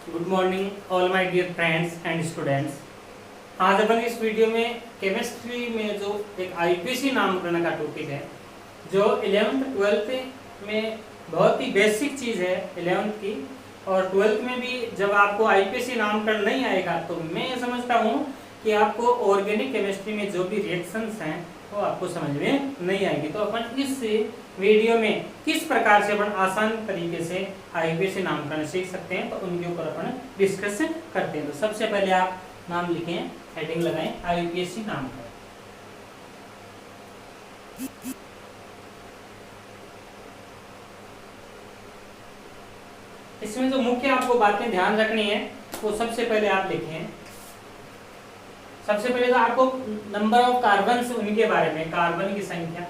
Good morning all my dear friends and students. आज अपन इस वीडियो में केमिस्ट्री में जो एक आईपीसी नामकरण का टॉपिक है, जो 11th 12th में बहुत ही बेसिक चीज़ है 11th की, और 12th में भी जब आपको आईपीसी नामकरण नहीं आएगा तो मैं ये समझता हूँ कि आपको ऑर्गेनिक केमिस्ट्री में जो भी रिएक्शंस हैं वो आपको समझ में नहीं आएगी। तो अपन इस वीडियो में किस प्रकार से अपन आसान तरीके से आईपीसी नामकरण सीख सकते हैं, तो उनके ऊपर अपन डिस्कस करते हैं। तो सबसे पहले आप नाम लिखें, हेडिंग लगाएं आईपीसी नामकरण। इसमें जो मुख्य आपको बातें ध्यान रखनी है वो सबसे पहले आप लिखें। सबसे पहले तो आपको नंबर ऑफ कार्बन उनके बारे में, कार्बन की संख्या,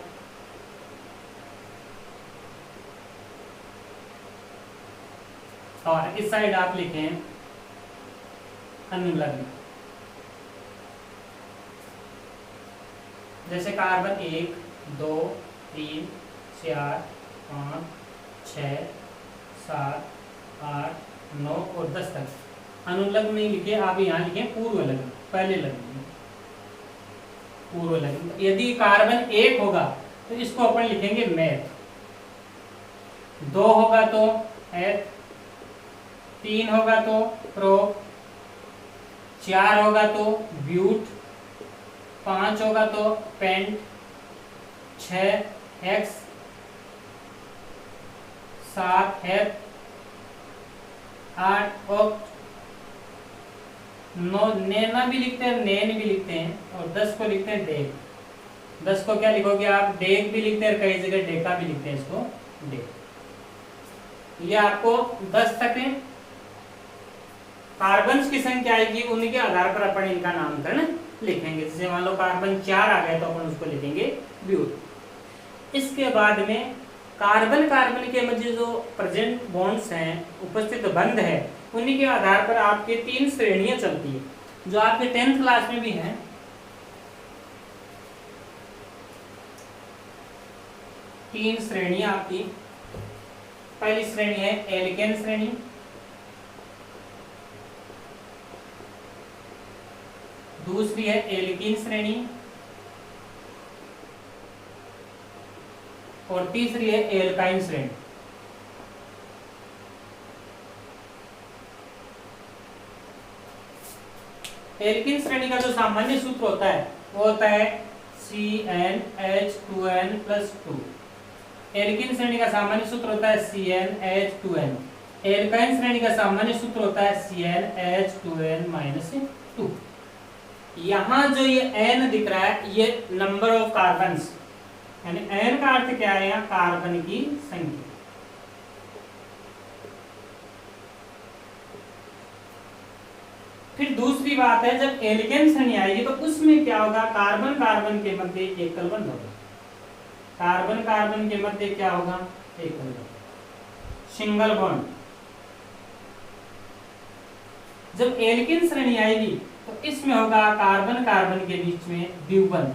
और इस साइड आप लिखें अनुलग्न। जैसे कार्बन 1 2 3 4 5 6 7 8 9 और 10 तक अनुलग्न नहीं लिखे, आप यहाँ लिखें पूर्व लग्न, पहले लग्न, पूर्व लग्न। यदि कार्बन 1 होगा तो इसको अपन लिखेंगे मैथ, 2 होगा तो एथ, 3 होगा तो प्रो, 4 होगा तो ब्यूट, 5 होगा तो पेंट, 6 एक्स, 7 एफ, 8 ऑक्ट, 9 नैना भी लिखते हैं, नैन भी लिखते हैं, और 10 को लिखते हैं डेक। 10 को क्या लिखोगे आप? डेक भी लिखते हैं, कई जगह डेका भी लिखते हैं, इसको डेक। ये आपको 10 तक है। कार्बन की संख्या आएगी, उनके आधार पर अपन इनका नामकरण लिखेंगे। जैसे मान लो कार्बन 4 आ गया तो अपन उसको लिखेंगे ब्यूट। इसके बाद में कार्बन कार्बन के मध्य जो प्रेजेंट बॉन्ड्स हैं, उपस्थित बंध है, उन्हीं के आधार पर आपके 3 श्रेणियां चलती है, जो आपके 10th क्लास में भी हैं। तीन श्रेणियां आपकी। पहली श्रेणी है एल्केन श्रेणी, दूसरी है एल्कीन श्रेणी, और तीसरी है एल्काइन श्रेणी। एल्कीन श्रेणी का जो सामान्य सूत्र होता है वो होता है CnH2n+2। एल्कीन श्रेणी का सामान्य सूत्र होता है CnH2n। एल्काइन श्रेणी का सामान्य सूत्र होता है CnH2n-2। यहाँ जो ये n दिख रहा है, ये नंबर ऑफ कार्बन्स, यानी n का अर्थ क्या है? यहाँ कार्बन की संख्या। फिर दूसरी बात है, जब एल्केन श्रेणी आएगी तो उसमें क्या होगा? कार्बन कार्बन के मध्य एकल बंध होगा। कार्बन कार्बन के मध्य क्या होगा? एकल बंध, सिंगल बॉन्ड। जब एल्केन श्रेणी आएगी तो इसमें होगा कार्बन कार्बन के बीच में द्विबंध,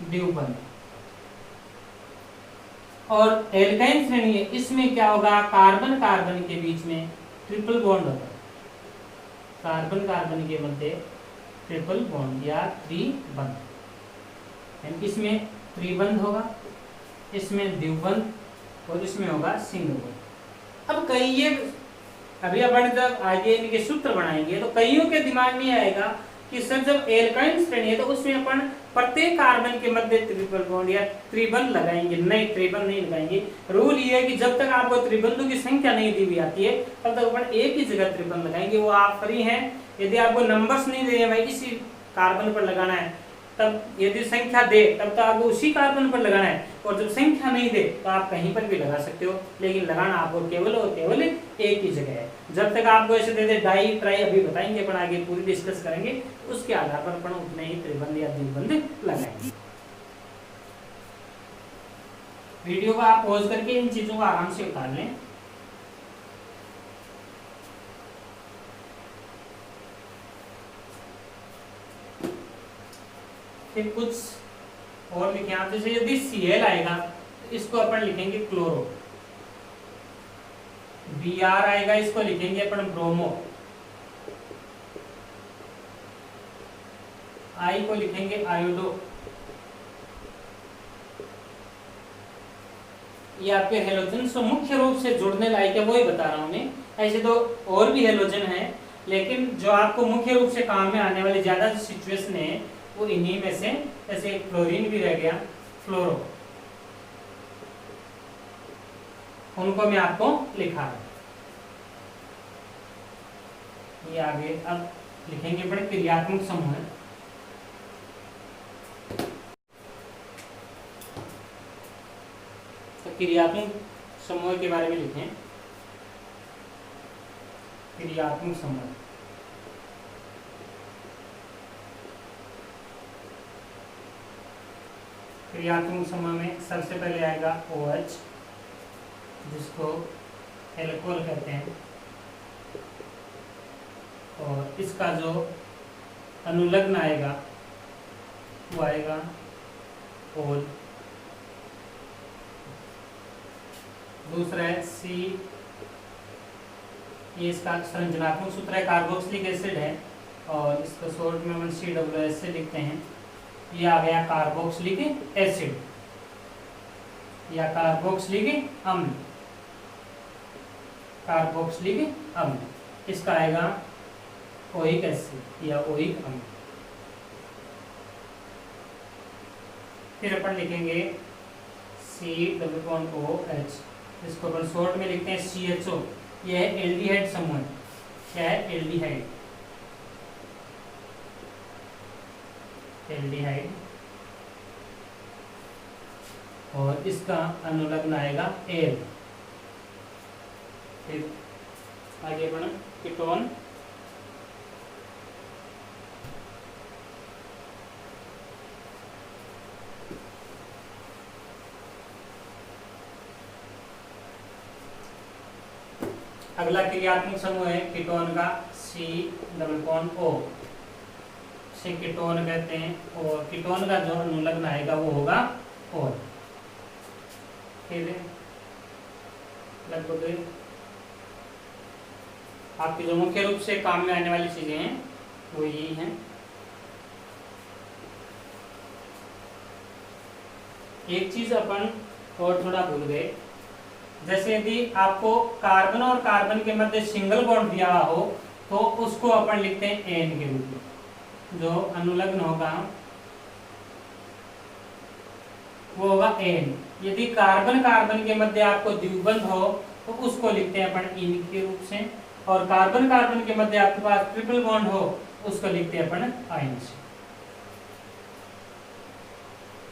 द्विबंध। और एल्काइन श्रेणी है, इसमें क्या होगा? कार्बन कार्बन के बीच में ट्रिपल बॉन्ड होगा। कार्बन कार्बन के मध्य ट्रिपल बॉन्ड या त्रिबंध, इसमें त्रिबंध होगा, इसमें द्विबंध, और इसमें होगा सिंगल बॉन्ड। अब कई ये अभी अपन जब आगे इनके सूत्र बनाएंगे तो कईयों के दिमाग में आएगा कि सर जब एल्काइन श्रेणी है तो उसमें अपन प्रत्येक कार्बन के मध्य ट्रिपल बॉन्ड या त्रिबंध लगाएंगे। नहीं, त्रिबंध नहीं लगाएंगे। रूल ये है कि जब तक आपको त्रिबंधों की संख्या नहीं दी हुई आती है तब तक अपन एक ही जगह त्रिबंध लगाएंगे, वो आप फ्री हैं। यदि आपको नंबर्स नहीं दे भाई इसी कार्बन पर लगाना है, तब यदि संख्या दे तब तो आपको उसी कार्बन पर लगाना है, और जब संख्या नहीं दे तो आप कहीं पर भी लगा सकते हो, लेकिन लगाना आपको केवल और केवल एक ही जगह है। जब तक आपको ऐसे दे दे डाई ट्राई, अभी बताएंगे अपन आगे पूरी डिस्कस करेंगे, उसके आधार पर अपन उतने ही त्रिबंध या द्विबंध लगाएंगे। वीडियो को आप पॉज करके इन चीजों को आराम से उतार लें। फिर कुछ और लिखें आप, जैसे यदि Cl आएगा तो इसको अपन लिखेंगे क्लोरो, Br आएगा, इसको लिखेंगे अपन ब्रोमो, I को लिखेंगे आयोडो। ये आपके हेलोजन से मुख्य रूप से जुड़ने लायक है, वही बता रहा हूं मैं। ऐसे तो और भी हेलोजन है, लेकिन जो आपको मुख्य रूप से काम में आने वाली ज्यादा सिचुएशन है वो इन्हीं में से, जैसे क्लोरीन भी रह गया, फ्लोरो, उनको मैं आपको लिखा है। ये आगे अब लिखेंगे बड़े क्रियात्मक समूह है। तो क्रियात्मक समूह के बारे में लिखें, क्रियात्मक समूह। क्रियात्मक समूह में सबसे पहले आएगा OH, जिसको एल्कोहल कहते हैं, और इसका जो अनुलग्न आएगा वो आएगा ओल। दूसरा है C, ये इसका संरचनात्मक सूत्र है, कार्बोक्सिलिक एसिड है, और इसको शॉर्ट में हम COOH से लिखते हैं। ये आ गया कार्बोक्सिलिक एसिड या कार्बोक्सिलिक अम्ल, कार्बोक्सिलिक अम्ल। इसका आएगा ओइक एसिड या ओइक अम्ल। फिर अपन लिखेंगे COOH, इसको अपन शॉर्ट में लिखते हैं CHO। यह है एल्डिहाइड समूह। क्या है? एल्डिहाइड, एल्डिहाइड, और इसका अनुलग्न आएगा एल। फिर आगे बढ़ा कीटोन, अगला क्रियात्मक समूह है कीटोन का C+O, से कीटोन कहते हैं, और कीटोन का जो अनुलग्न आएगा वो होगा और। फिर लगभग आपकी जो मुख्य रूप से काम में आने वाली चीजें हैं वो यही हैं। एक चीज अपन और थोड़ा भूल गए, जैसे यदि आपको कार्बन और कार्बन के मध्य सिंगल बॉन्ड दिया हो तो उसको अपन लिखते हैं एन के रूप में। जो अनुलग्न होगा वो होगा एन। यदि कार्बन कार्बन के मध्य आपको द्विबंध हो तो उसको लिखते हैं अपन इन के रूप से, और कार्बन कार्बन के मध्य आपके पास ट्रिपल बॉन्ड हो उसको लिखते हैं अपन आयन से।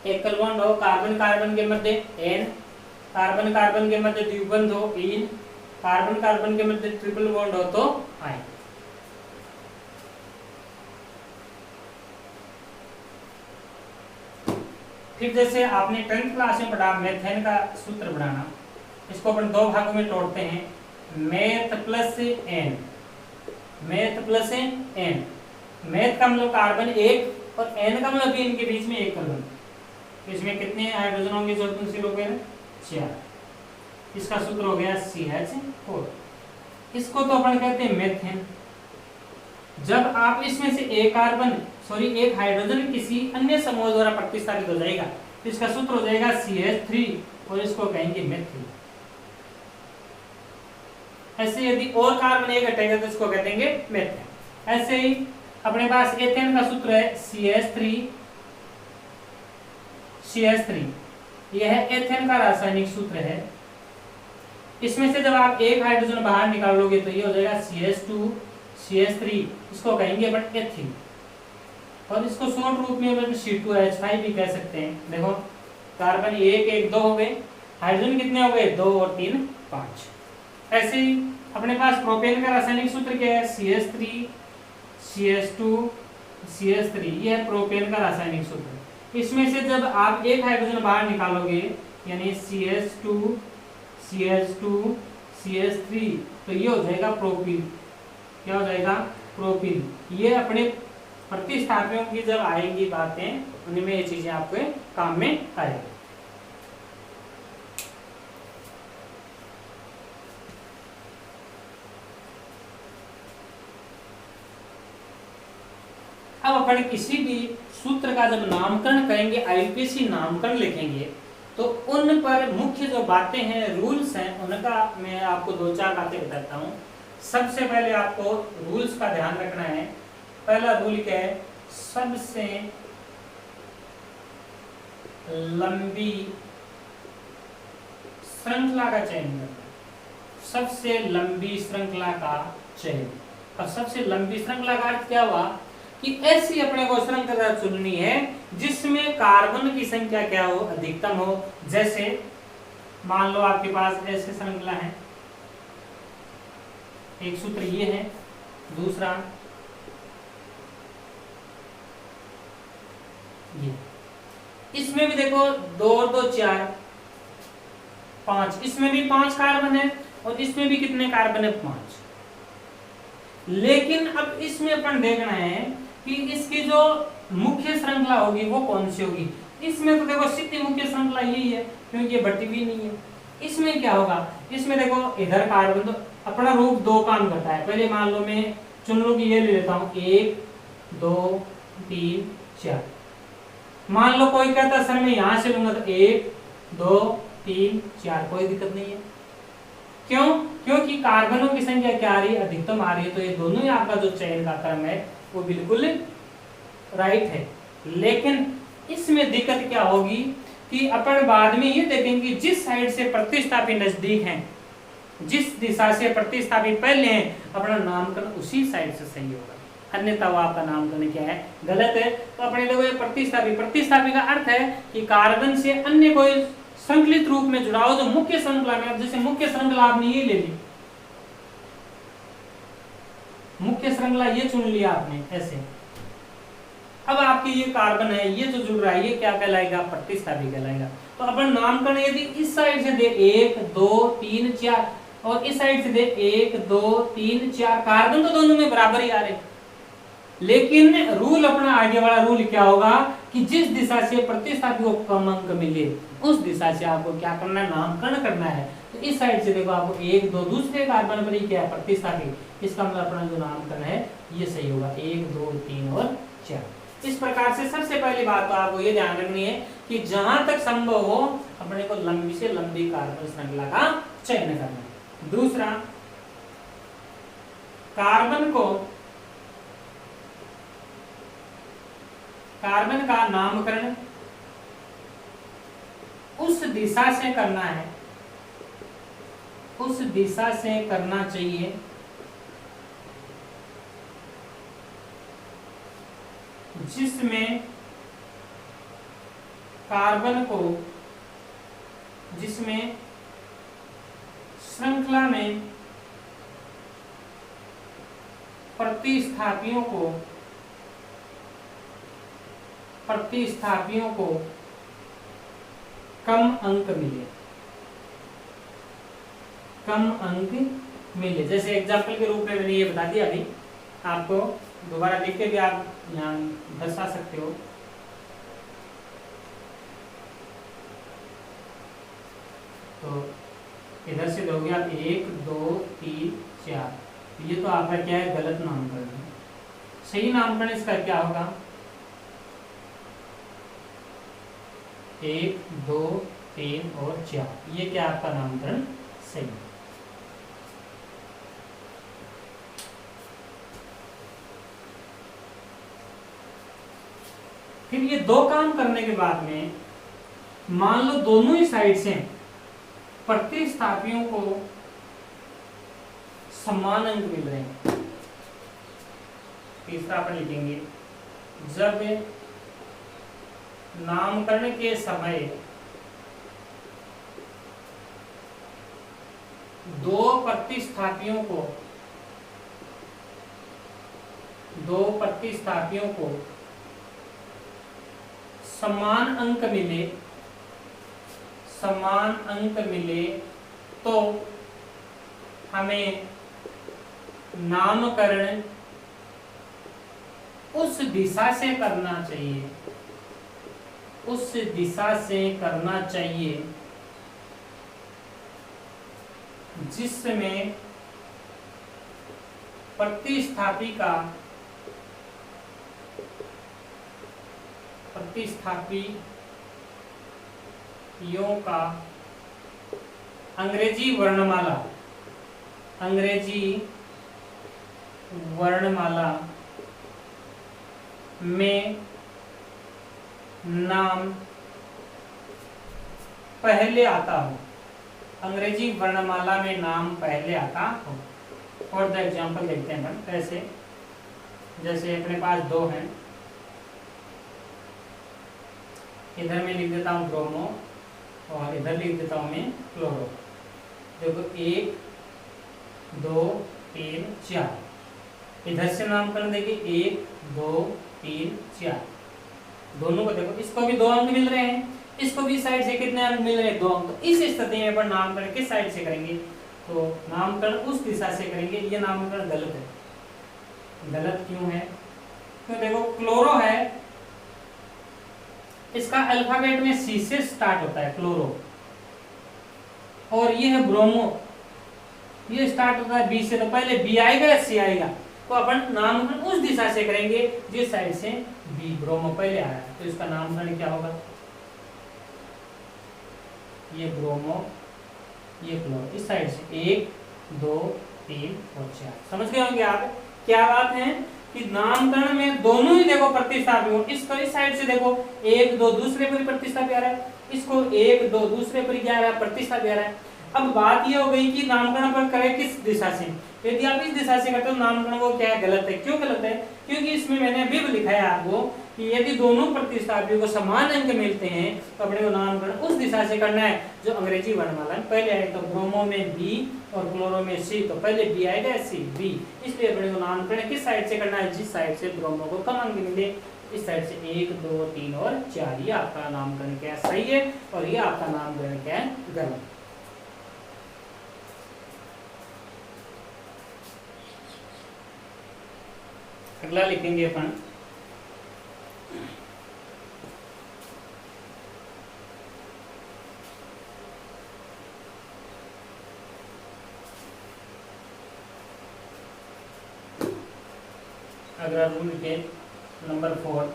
एकल बॉन्ड हो कार्बन कार्बन के मध्य एन, कार्बन कार्बन के मध्य द्विबंध हो इन, कार्बन कार्बन के मध्य ट्रिपल बॉन्ड हो तो आयन। फिर जैसे आपने 10th क्लास में पढ़ा मेथेन का सूत्र बनाना, इसको अपन दो भागों में तोड़ते हैं, meth plus ane, meth plus ane. Meth का मतलब कार्बन एक और एन का मतलब इनके बीच में एक कार्बन, इसमें कितने हाइड्रोजन होंगे जो लोग 4। इसका सूत्र हो गया CH4। इसको तो अपन कहते हैं मेथेन। जब आप इसमें से एक हाइड्रोजन किसी अन्य समूह द्वारा प्रतिस्थापित हो जाएगा तो इसका सूत्र हो जाएगा CH3 और इसको कहेंगे मेथिल। ऐसे यदि और कार्बन एक हटेगा तो इसको कहेंगे मेथेन। ऐसे ही अपने पास एथेन का सूत्र है CH3। यह एथेन का रासायनिक सूत्र है। इसमें से जब आप एक हाइड्रोजन बाहर निकालोगे तो ये हो जाएगा CH2 CH3, इसको कहेंगे बट एथिल, और इसको शॉर्ट रूप में C2H5 भी कह सकते हैं। देखो कार्बन एक एक 2 हो गए, हाइड्रोजन कितने हो गए 2 और 3 5। ऐसे ही अपने पास प्रोपेन का रासायनिक सूत्र क्या है CH3 CH2 CH3, यह प्रोपेन का रासायनिक सूत्र है। इसमें से जब आप एक हाइड्रोजन बाहर निकालोगे यानी CH2 CH3 तो ये हो जाएगा प्रोपीन। क्या हो जाएगा? प्रोपीन। ये अपने प्रतिस्थापियों की जब आएंगी बातें उनमें ये चीजें आपके काम में आएगी। अब अपन किसी भी सूत्र का जब नामकरण करेंगे, आईपीसी नामकरण लिखेंगे, तो उन पर मुख्य जो बातें हैं, रूल्स हैं, उनका मैं आपको 2-4 बातें बताता हूँ। सबसे पहले आपको रूल्स का ध्यान रखना है। पहला रूल क्या है? सबसे लंबी श्रृंखला का चयन करना। सबसे लंबी श्रृंखला का चयन। अब सबसे लंबी श्रृंखला का अर्थ क्या हुआ कि ऐसी अपने को श्रृंखला चुननी है जिसमें कार्बन की संख्या क्या हो? अधिकतम हो। जैसे मान लो आपके पास ऐसे श्रृंखला है, एक सूत्र ये है, दूसरा ये, इसमें भी देखो 2 और 2 4 5, इसमें भी 5 कार्बन है और इसमें भी कितने कार्बन है? 5। लेकिन अब इसमें अपन देखना है कि इसकी जो मुख्य श्रृंखला होगी वो कौन सी होगी। इसमें तो देखो सीधी मुख्य श्रृंखला यही है, क्योंकि ये बटी भी नहीं है। इसमें क्या होगा? इसमें देखो इधर कार्बन, तो अपना रूप 2 काम करता है। पहले मान लो मैं चुन लूं कि ये ले लेता हूं 1 2 3 4। मान लो कोई कहता सर मैं यहां से लूंगा, तो 1 2 3 4, कोई दिक्कत नहीं है। क्यों? क्योंकि कार्बनों की संख्या क्या आ रही है? अधिकतम आ रही है। तो ये दोनों ही आपका जो चयन का क्रम है वो बिल्कुल राइट है। लेकिन इसमें दिक्कत क्या होगी कि अपन बाद में ये देखेंगे जिस साइड से प्रतिस्थापी नजदीक हैं, जिस दिशा से प्रतिस्थापी पहले हैं, अपना नामकरण उसी साइड से सही होगा। अन्यथा वो आपका नामकरण क्या है? गलत है। तो अपने देखो ये प्रतिस्थापी का अर्थ है कि कार्बन से अन्य कोई संकलित रूप में जुड़ा हो जो मुख्य श्रृंखला में। अब जैसे मुख्य श्रृंखला आपने ये ले ली, मुख्य श्रृंखला ये चुन लिया आपने ऐसे। अब आपके ये कार्बन है, ये जो जुड़ रहा है, ये क्या कहलाएगा? प्रतिस्थापी कहलाएगा। तो अपन नामकरण यदि इस साइड से दे 1 2 3 4 और इस साइड से दे 1 2 3 4, कार्बन तो दोनों में बराबर ही आ रहे, लेकिन रूल अपना आगे वाला रूल क्या होगा कि जिस दिशा से प्रतिस्थापी को कम अंक मिले उस दिशा से आपको क्या करना है? नामकरण करना है। तो इस साइड से देखो आपको 1 2, दूसरे कार्बन पर ही क्या है? प्रतिस्थापी। इसका मतलब अपना जो नामकरण है ये सही होगा, 1 2 3 और 4। इस प्रकार से सबसे पहली बात तो आपको ये ध्यान रखनी है कि जहां तक संभव हो अपने को लंबी से लंबी कार्बन श्रृंखला का चयन करना है। दूसरा, कार्बन का नामकरण उस दिशा से करना है, उस दिशा से करना चाहिए जिसमें कार्बन को, जिसमें श्रृंखला में प्रतिस्थापियों को कम अंक मिले। जैसे एग्जाम्पल के रूप में मैंने ये बता दिया अभी आपको, दोबारा लिख के भी आप यहाँ दर्शा सकते हो। तो इधर से दोगे आप 1 2 3 4, ये तो आपका क्या है? गलत नामकरण है। सही नामकरण इसका क्या होगा? 1 2 3 और 4, ये क्या आपका नामकरण सही है। फिर ये 2 काम करने के बाद में मान लो दोनों ही साइड से प्रतिस्थापियों को समान अंक मिल रहे हैं। तीसरा अपन लिखेंगे, जब नामकरण के समय 2 प्रतिस्थापियों को समान अंक मिले तो हमें नामकरण उस दिशा से करना चाहिए जिसमें प्रतिस्थापी का प्रतिस्थापियों का अंग्रेजी वर्णमाला में नाम पहले आता हो। अंग्रेजी वर्णमाला में नाम पहले आता हो। और द एग्जाम्पल देखते हैं हम कैसे। जैसे अपने पास दो हैं, इधर मैं लिख देता हूँ ब्रोमो और इधर लिख देता हूँ मैं क्लोरो। देखो 1 2 3 4, इधर से नामकरण देखिए 1 2 3 4, दोनों को देखो, इसको भी 2 अंक मिल रहे हैं, इसको भी साइड से कितने अंक मिल रहे हैं 2 अंक। तो इस स्थिति में अपन नामकरण किस साइड से करेंगे, तो नामकरण उस दिशा से करेंगे। ये नामकरण गलत है। गलत क्यों है, तो देखो क्लोरो है, इसका अल्फाबेट में सी से स्टार्ट होता है क्लोरो, और ये है ब्रोमो, ये स्टार्ट होता है बी से। तो पहले बी आएगा या सी आएगा, तो अपन नामकरण उस दिशा से करेंगे जिस साइड से बी ब्रोमो पहले आया है। तो इसका नामकरण क्या होगा, ये ब्रोमो ये क्लोरो, इस साइड से 1 2 3 और 4। समझ गए होंगे आप क्या बात है कि नामकरण में दोनों ही देखो प्रतिस्थापी हो। इसको इस साइड से देखो 1 2 दूसरे पर प्रतिस्थापी आ रहा है, इसको 1 2 दूसरे पर क्या आ रहा है प्रतिस्थापी आ रहा है। अब बात ये हो गई कि नामकरण पर करें किस दिशा से। यदि आप इस दिशा से करते हो नामकरण वो क्या है गलत है। क्यों गलत है, क्योंकि इसमें मैंने अभी भी लिखा है आपको कि यदि दोनों प्रतिस्थापियों को समान अंक मिलते हैं तो अपने को नामकरण उस दिशा से करना है जो अंग्रेजी वर्णमाला में पहले आए। तो ब्रोमो में बी और क्लोरो में सी, तो पहले बी आएगा सी बी, इसलिए अपने को नामकरण किस साइड से करना है, जिस साइड से ब्रोमो को कम अंक मिले, इस साइड से 1 2 3 और 4। ये आपका नामकरण क्या है सही है, और ये आपका नामकरण क्या है गलत। अगला लिखेंगे अपन अगला रूल के नंबर 4,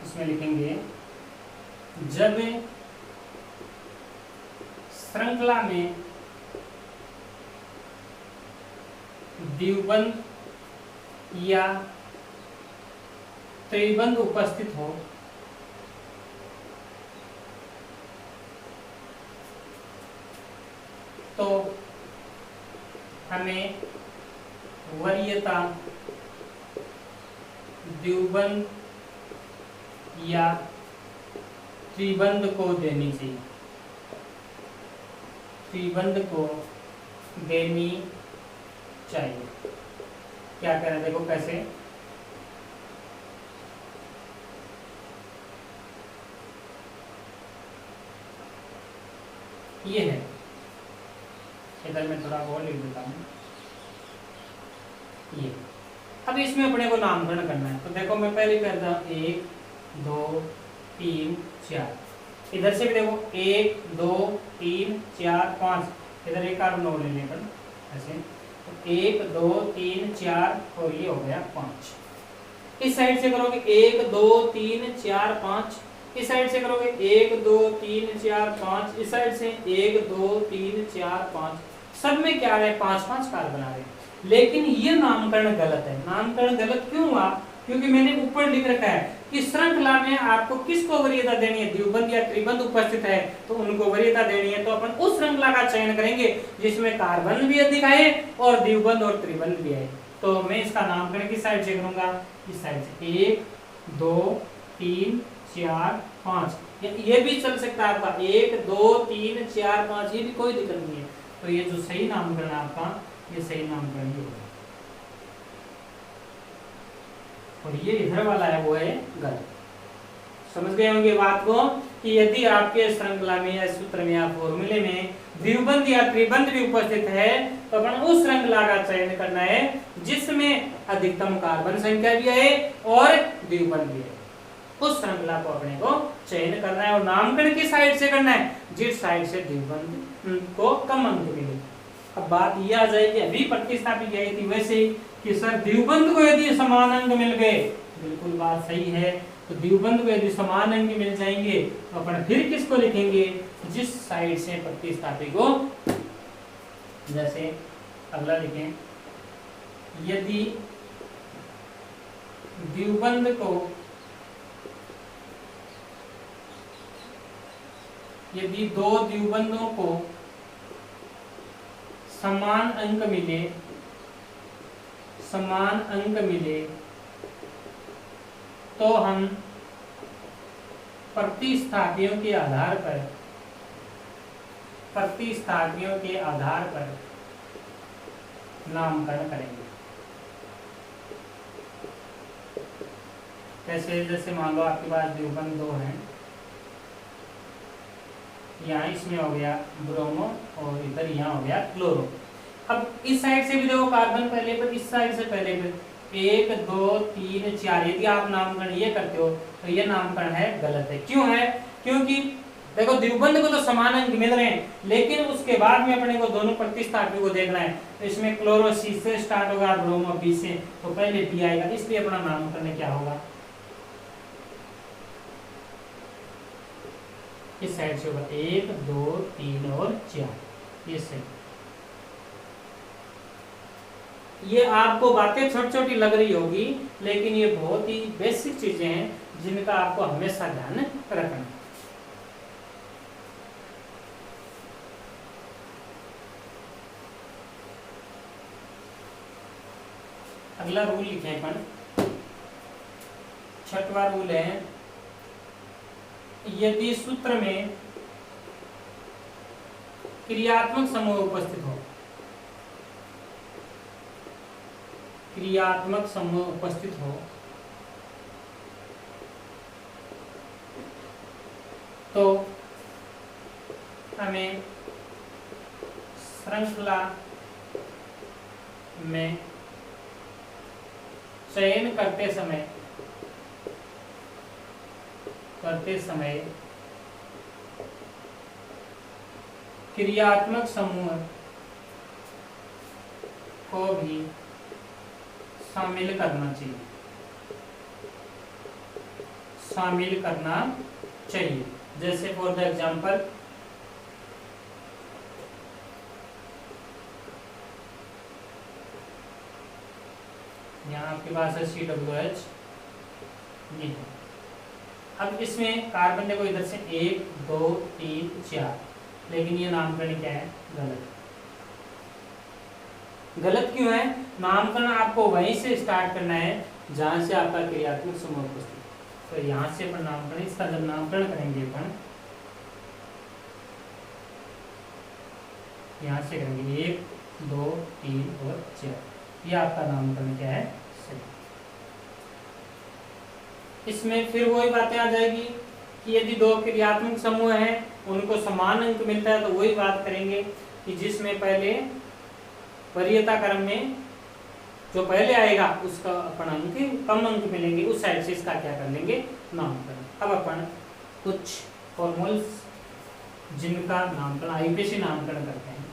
इसमें लिखेंगे जब श्रृंखला में द्विबंध या त्रिबंध उपस्थित हो तो हमें वरीयता द्विबंध या त्रिबंध को देनी चाहिए, त्रिबंध को देनी चाहिए। क्या करें देखो कैसे, ये है, इधर मैं थोड़ा और लिख देता हूँ ये। अब इसमें अपने को नामकरण करना है, तो देखो मैं पहले करता हूँ 1 2 3 4, इधर से भी देखो 1 2 3 4 5, इधर एक कार्बन और ले लें ऐसे, 1 2 3 4 और ये हो गया 5। इस साइड से करोगे 1 2 3 4 5, इस साइड से करोगे 1 2 3 4 5, इस साइड से 1 2 3 4 5, सब में क्या है 5 5 कार्बन आ रहे हैं। लेकिन ये नामकरण गलत है। नामकरण गलत क्यों हुआ, क्योंकि मैंने ऊपर लिख रखा है कि श्रृंखला में आपको किसको वरीयता देनी है, द्विबंध या त्रिबंध उपस्थित है तो उनको वरीयता देनी है। तो अपन उस श्रृंखला का चयन करेंगे जिसमें कार्बन भी अधिक आए और द्विबंध और त्रिबंध भी आए। तो मैं इसका नामकरण किस साइड से करूंगा, इस साइड से 1 2 3 4 5, ये भी चल सकता है आपका 1 2 3 4 5, ये भी कोई दिक्कत नहीं है। तो ये जो सही नामकरण आपका ये सही नामकरण ही होगा, और ये इधर वाला है वो है गलत। समझ गए होंगे बात को कि यदि आपके श्रृंखला में या सूत्र में या फॉर्मूले में द्विबंध या त्रिबंध भी उपस्थित है तो अपन उस श्रृंखला का चयन करना है जिसमें अधिकतम कार्बन संख्या भी है और द्विबंध भी है। उस श्रृंखला को अपने को चयन करना है, और नामकरण किस साइड से करना है, जिस साइड से द्विबंध को कम अंक मिले। अब बात ये आ जाएगी, अभी प्रतिस्थापित यही थी वैसे ही कि सर द्विबंध को यदि समान अंक मिल गए बिल्कुल बात सही है। तो द्विबंध को यदि समान अंक मिल जाएंगे तो अपन फिर किसको लिखेंगे, जिस साइड से प्रतिस्थापी को, जैसे अगला लिखें, यदि द्विबंध को, यदि दो द्विबंधों को समान अंक मिले, समान अंक मिले तो हम प्रतिस्थापियों के आधार पर, प्रतिस्थापियों के आधार पर नामकरण करेंगे। कैसे, जैसे मान लो आपके पास द्विबंध दो हैं, यहाँ इसमें हो गया ब्रोमो और इधर यहाँ हो गया क्लोरो। अब इस साइड से भी देखो कार्बन पहले पर, इस साइड से पहले पर 1 2 3 4, यदि आप नामकरण ये करते हो तो ये नामकरण है गलत है। क्यों है, क्योंकि देखो द्विबंध को तो समान अंक मिल रहे हैं, लेकिन उसके बाद में अपने को दोनों प्रतिस्थापियों को देखना है। तो इसमें क्लोरो सी से स्टार्ट होगा, ब्रोमो बी से, तो पहले बी आएगा, इसलिए अपना नामकरण क्या होगा, इस साइड से होगा 1 2 3 और 4। ये सही। ये आपको बातें छोटी छोटी लग रही होगी, लेकिन ये बहुत ही बेसिक चीजें हैं जिनका आपको हमेशा ध्यान रखना है। अगला रूल लिखे अपन, छठवां रूल है, यदि सूत्र में क्रियात्मक समूह उपस्थित हो, क्रियात्मक समूह उपस्थित हो तो हमें श्रृंखला में चयन करते समय क्रियात्मक समूह को भी शामिल करना चाहिए, शामिल करना चाहिए। जैसे फॉर द एग्जाम्पल, यहाँ आपके पास है COOH, ये है। अब इसमें कार्बन देखो इधर से 1 2 3 4, लेकिन ये नामकरण क्या है, गलत। गलत क्यों है, नामकरण आपको वहीं से स्टार्ट करना है जहां से आपका क्रियात्मक समूह उपस्थित। तो यहाँ से अपन नामकरण, इसका जब नामकरण करेंगे अपन यहाँ से करेंगे 1 2 3 और 4, ये आपका नामकरण क्या है, सही। इसमें फिर वही बातें आ जाएगी कि यदि दो क्रियात्मक समूह हैं, उनको समान अंक मिलता है, तो वही बात करेंगे कि जिसमें पहले वरीयता क्रम में जो पहले आएगा उसका अपन अंक कम अंक मिलेंगे, उस साइड से इसका क्या कर लेंगे, नामकरण। अब अपन कुछ फॉर्मूल्स जिनका नामकरण आईपीसी नामकरण करते हैं।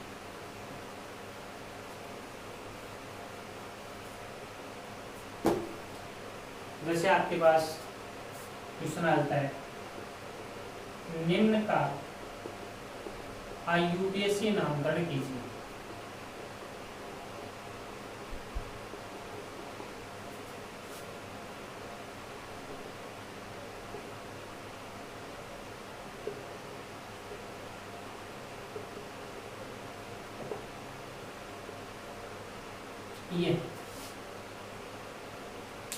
वैसे आपके पास क्वेश्चन आता है, निम्न का आईयूपीएसी नामकरण कीजिए। ये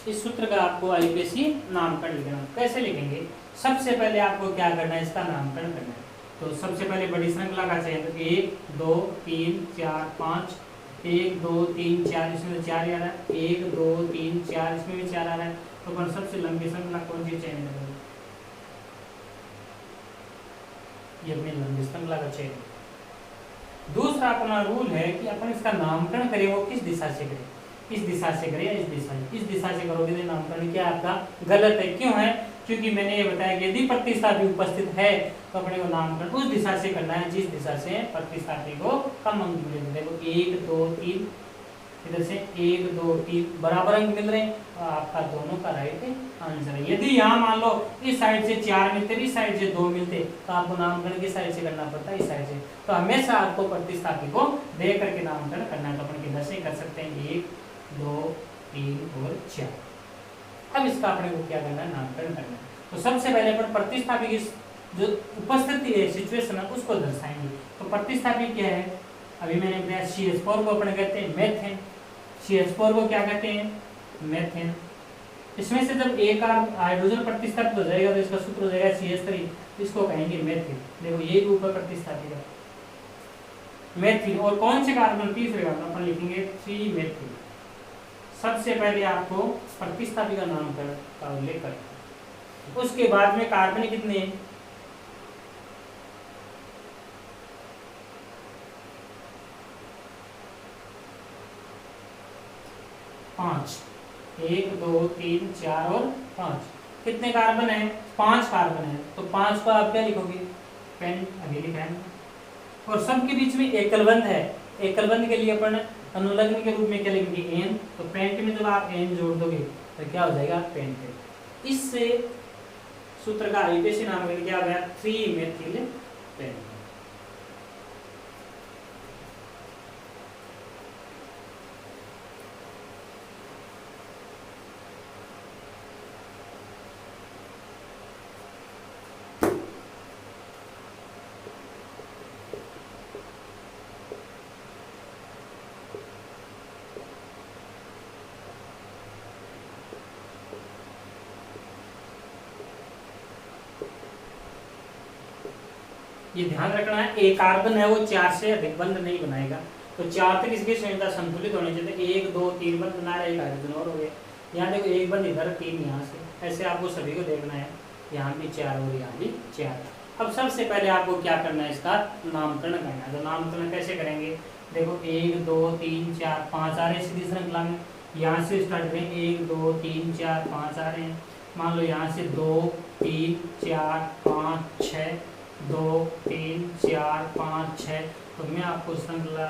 इस सूत्र का आपको आईपीएसी नामकरण लिखना। कैसे लिखेंगे, सबसे पहले आपको क्या करना है, इसका नामकरण करना है। तो सबसे पहले बड़ी श्रृंखला का चयन, 1 2 3 4 5, 1 2 3 4, इसमें 4 आ रहा है, 1 2 3 4, इसमें भी 4 आ रहा है। तो अपन सबसे लंबी श्रृंखला कौन सी चयन करेंगे, ये अपनी लंबी श्रृंखला का चयन। दूसरा अपना रूल है कि अपन इसका नामकरण करें वो किस दिशा से करें, इस दिशा से करें या इस दिशा से। इस दिशा से करोगे तो नामकरण क्या आपका गलत है। क्यों है, क्योंकि मैंने ये बताया कि यदि प्रतिस्थापी उपस्थित है तो अपने को नामकरण उस दिशा से करना है जिस दिशा से प्रतिस्थापी को कम अंक मिले। देखो 1 2 3 इधर से 1 2 3 बराबर अंक मिल रहे हैं, तो आपका दोनों का राइट आंसर है। यदि यहाँ मान लो इस साइड से 4 मिलते, इस साइड से 2 मिलते, तो आपको नामकरण किस साइड से करना पड़ता है, इस साइड से। तो हमेशा आपको प्रतिस्थापी को दे करके नामकरण करना है। तो अपन किधर से कर सकते हैं, 1 2 3 और 4। अब इसका अपने को क्या करना है, नामकरण करना है। तो सबसे पहले अपन प्रतिस्थापी की जो उपस्थिति है, सिचुएशन है, उसको दर्शाएंगे। तो प्रतिस्थापी क्या है, अभी मैंने बताया CH4 को अपन कहते हैं मेथेन, CH4 को क्या कहते हैं, मेथेन। इसमें से जब एक हाइड्रोजन प्रतिस्थापित हो जाएगा तो इसका सूत्र हो जाएगा CH3, इसको कहेंगे मेथिल। देखो ये रूप है प्रतिस्थापी का, मेथिल। और कौन से कार्बन, तीसरे कार्बन अपन लिखेंगे 3 मेथिल। सबसे पहले आपको प्रतिस्थापी का नामकरण का उल्लेख करना, उसके बाद में कार्बन कितने, 5, 1 2 3 4 और 5। कितने कार्बन है, 5 कार्बन है। तो 5 को आप क्या लिखोगे, पेंट, अभी लिखा है। और सबके बीच में एकलबंध है, एकलबंध के लिए अपन अनुलग्न के रूप में क्या लिखेंगे, एन। तो पेंट में जब आप एन जोड़ दोगे तो क्या हो जाएगा, पेंट। इससे सूत्र का आईपीसी नाम क्या हो गया, 3 मेथिल पेंट। ये ध्यान रखना है, एक कार्बन है वो 4 से अधिक बंध नहीं बनाएगा। तो 4 तक इसकी संयोजकता संतुलित होनी चाहिए। 1 2 3 बंध बना रहे, एक हाइड्रोजन और हो गए। यहाँ देखो एक बंध इधर, 3 यहाँ से, ऐसे आपको सभी को देखना है। यहाँ भी 4 और यहाँ भी 4। अब सबसे पहले आपको क्या करना है, इसका नामकरण करना है। तो नामकरण कैसे करेंगे, देखो 1 2 3 4 5 आ रहे हैं सीधी श्रृंखला में। यहाँ से स्टार्ट करें, 1 2 3 4 5 आ रहे हैं। मान लो यहाँ से 2 3 4 5 6, 2 3 4 5 6। तो मैं आपको श्रृंखला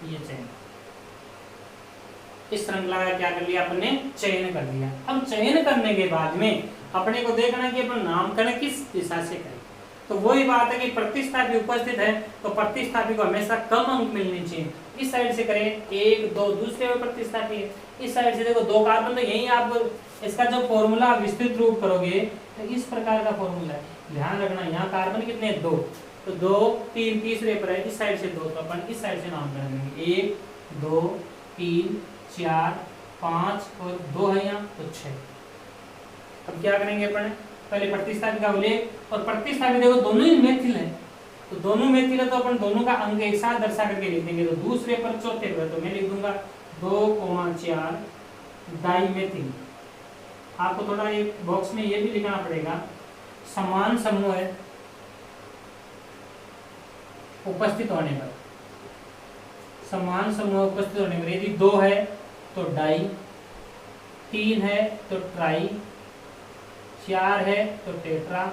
ये चयन, इस श्रृंखला का क्या कर लिया, अपने चयन कर लिया। अब चयन करने के बाद में अपने को देखना कि अपन नामकरण किस दिशा से करें। तो वही बात है कि प्रतिस्थापी उपस्थित है तो प्रतिस्थापी को हमेशा कम अंक मिलने चाहिए। इस साइड से करें 1 2, दूसरे में प्रतिस्थापी है। इस साइड से देखो 2 कार्बन, तो यही आप इसका जो फॉर्मूला विस्तृत रूप करोगे तो इस प्रकार का फॉर्मूला है। ध्यान रखना, यहाँ कार्बन कितने, 2, तो 2 3 तीसरे पर है, इस साइड से 2, तो अपन इस साइड से नाम करेंगे 1 2 3 4 5 और 2 है यहाँ, तो 6। अब क्या करेंगे अपन, पहले प्रतिस्थापी का उल्लेख। और प्रतिस्थापी देखो दोनों ही मेथिल है, तो दोनों मेथिल है तो अपन दोनों का अंक एक साथ दर्शा करके लिख देंगे। तो दूसरे पर चौथे पर तो मैं लिख दूंगा 2,4 डाइमेथिल। आपको थोड़ा एक बॉक्स में ये भी लिखना पड़ेगा, समान समूह है उपस्थित होने पर, समान समूह उपस्थित होने पर यदि 2 है तो डाई, 3 है तो ट्राई, 4 है तो टेट्रा,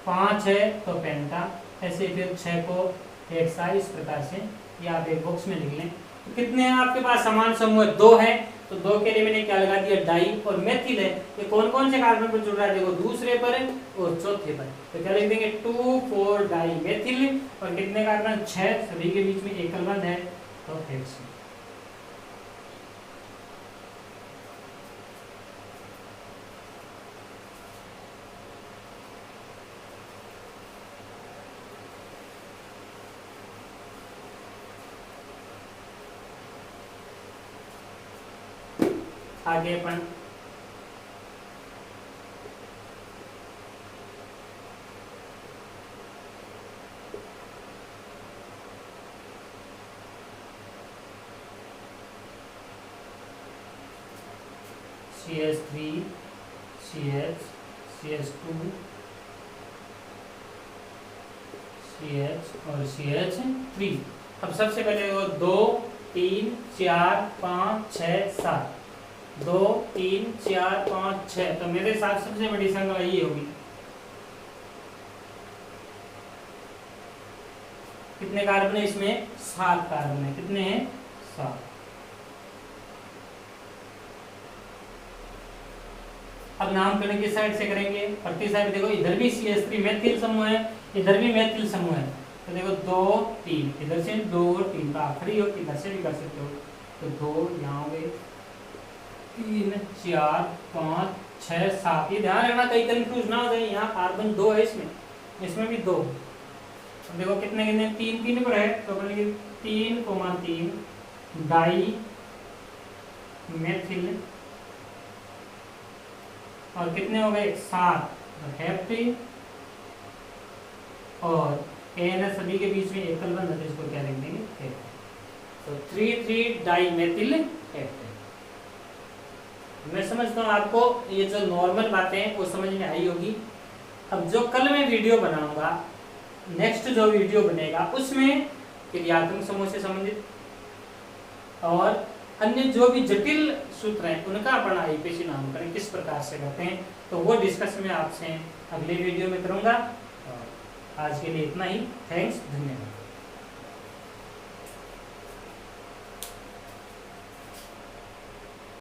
5 है तो पेंटा, ऐसे फिर 6 को हेक्सा। इस प्रकार से ये आप एक बॉक्स में लिख लें। तो कितने हैं आपके पास समान समूह, 2 है तो 2 के लिए मैंने क्या लगा दिया, डाई। और मेथिल है, ये कौन कौन से कार्बन पर जुड़ रहा है, देखो दूसरे पर और चौथे पर, तो क्या लिख देंगे 2 4 डाई मेथिल। और कितने कार्बन, 6, सभी के बीच में एकल बंध है तो हेक्सा। आगे अपन CH3 CH CH2 CH और CH3। अब सबसे पहले वो 2 3 4 5 6 7, 2 3 4 5 6। तो मेरे हिसाब से सबसे बड़ी संख्या ये होगी। कितने कार्बन है इसमें? 7 कार्बन है। कितने हैं? 7। अब नामकरण किस साइड से करेंगे? प्रति साइड देखो, इधर भी CH3 मेथिल समूह है, इधर भी मेथिल समूह है। तो देखो 2 3, इधर से 2 3 का आखिरी हो, इधर से भी कर सकते हो। तो 2 यहाँ हो गए, 3 4 5 6 7। ये ध्यान रखना कहीं कंफ्यूज ना हो जाए। यहाँ कार्बन 2 है, इसमें भी 2। देखो कितने कितने 3 3 पर है, तो बोलेंगे 3 डाई मेथिल, और कितने हो गए? 7 हेप्टेन, और एन सभी के बीच में एकल बंध है, इसको क्या लिख देंगे? हेप्टेन। तो 3 डाई मेथिल हेप्टेन। मैं समझता हूँ आपको ये जो नॉर्मल बातें हैं वो समझ में आई होगी। अब जो कल मैं वीडियो बनाऊंगा, नेक्स्ट जो वीडियो बनेगा, उसमें क्रियात्मक समूह से संबंधित और अन्य जो भी जटिल सूत्र हैं उनका अपन आईपीसी नामकरण किस प्रकार से करते हैं, तो वो डिस्कस मैं आपसे अगले वीडियो में करूंगा। आज के लिए इतना ही। थैंक्स, धन्यवाद।